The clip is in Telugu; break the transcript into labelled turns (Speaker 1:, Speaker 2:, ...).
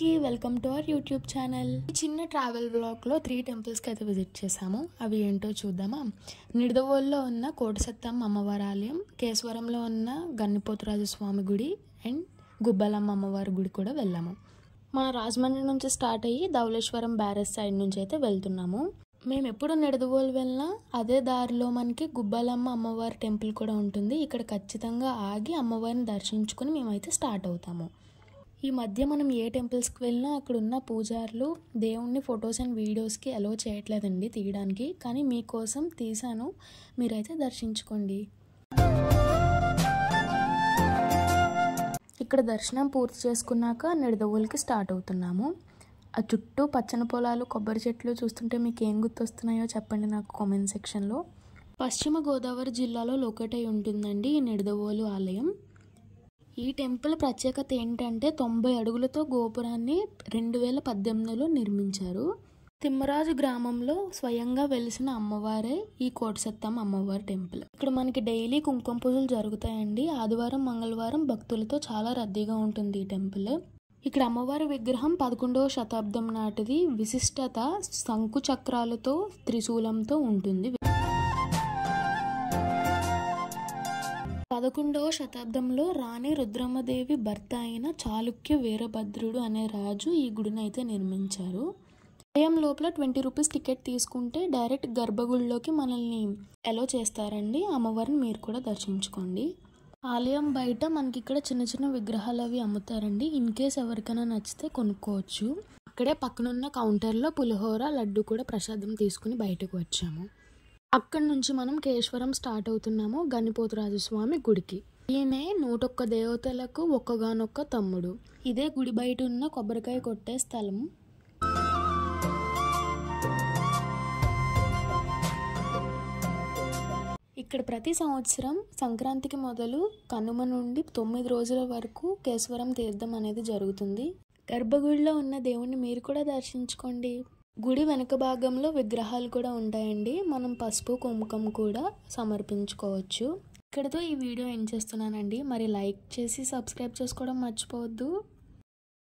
Speaker 1: అందరికీ welcome to our YouTube channel. ఈ చిన్న ట్రావెల్ బ్లాగ్లో 3 టెంపుల్స్కి అయితే విజిట్ చేసాము. అవి ఏంటో చూద్దామా. నిడదవోలులో ఉన్న కోటసత్తమ్మ అమ్మవారి ఆలయం, కేశవరంలో ఉన్న గన్నిపోతురాజు స్వామి గుడి అండ్ గుబ్బలమ్మ అమ్మవారి గుడి కూడా వెళ్ళాము. మన రాజమండ్రి నుంచి స్టార్ట్ అయ్యి ధవళేశ్వరం బ్యారేజ్ సైడ్ నుంచి అయితే వెళ్తున్నాము. మేము ఎప్పుడు నిడదవోలు వెళ్ళినా అదే దారిలో మనకి గుబ్బలమ్మ అమ్మవారి టెంపుల్ కూడా ఉంటుంది. ఇక్కడ ఖచ్చితంగా ఆగి అమ్మవారిని దర్శించుకుని మేమైతే స్టార్ట్ అవుతాము. ఈ మధ్య మనం ఏ టెంపుల్స్కి వెళ్ళినా అక్కడ ఉన్న పూజారులు దేవుణ్ణి ఫొటోస్ అండ్ వీడియోస్కి అలో చేయట్లేదండి తీయడానికి, కానీ మీకోసం తీసాను, మీరైతే దర్శించుకోండి. ఇక్కడ దర్శనం పూర్తి చేసుకున్నాక నిడదవోలుకి స్టార్ట్ అవుతున్నాము. ఆ చుట్టూ పచ్చని పొలాలు, కొబ్బరి చెట్లు చూస్తుంటే మీకు ఏం గుర్తొస్తున్నాయో చెప్పండి నాకు కామెంట్ సెక్షన్లో. పశ్చిమ గోదావరి జిల్లాలో లొకేట్ అయి ఉంటుందండి ఈ నిడదవోలు ఆలయం. ఈ టెంపుల్ ప్రత్యేకత ఏంటంటే 90 అడుగులతో గోపురాన్ని 2018లో నిర్మించారు. తిమ్మరాజు గ్రామంలో స్వయంగా వెలిసిన అమ్మవారే ఈ కోటసత్తమ్మ అమ్మవారి టెంపుల్. ఇక్కడ మనకి డైలీ కుంకుమ పూజలు జరుగుతాయండి. ఆదివారం, మంగళవారం భక్తులతో చాలా రద్దీగా ఉంటుంది ఈ టెంపుల్. ఇక్కడ అమ్మవారి విగ్రహం 11వ శతాబ్దం నాటిది. విశిష్టత శంకు చక్రాలతో, త్రిశూలంతో ఉంటుంది. 11వ శతాబ్దంలో రాణి రుద్రమ్మదేవి భర్త అయిన చాళుక్య వీరభద్రుడు అనే రాజు ఈ గుడిని అయితే నిర్మించారు. ఆలయం లోపల 20 రూపీస్ టికెట్ తీసుకుంటే డైరెక్ట్ గర్భగుడిలోకి మనల్ని అలో చేస్తారండి. అమ్మవారిని మీరు కూడా దర్శించుకోండి. ఆలయం బయట మనకి ఇక్కడ చిన్న చిన్న విగ్రహాలు అవి అమ్ముతారండి. ఇన్ కేస్ ఎవరికైనా నచ్చితే కొనుక్కోవచ్చు. అక్కడే పక్కనున్న కౌంటర్లో పులిహోర, లడ్డు కూడా ప్రసాదం తీసుకుని బయటకు వచ్చాము. అక్కడి నుంచి మనం కేశవరం స్టార్ట్ అవుతున్నాము గన్నిపోతురాజు స్వామి గుడికి. ఈయనే 101 దేవతలకు ఒక్కగానొక్క తమ్ముడు. ఇదే గుడి బయట ఉన్న కొబ్బరికాయ కొట్టే స్థలం. ఇక్కడ ప్రతి సంవత్సరం సంక్రాంతికి మొదలు కనుమ నుండి 9 రోజుల వరకు కేశవరం తీర్థం అనేది జరుగుతుంది. గర్భగుడిలో ఉన్న దేవుణ్ణి మీరు కూడా దర్శించుకోండి. గుడి వెనక భాగంలో విగ్రహాలు కూడా ఉంటాయండి. మనం పసుపు, కుంకుమ కూడా సమర్పించుకోవచ్చు. ఇక్కడితో ఈ వీడియో ఎండ్ చేస్తున్నానండి. మరి లైక్ చేసి సబ్స్క్రైబ్ చేసుకోవడం మర్చిపోవద్దు.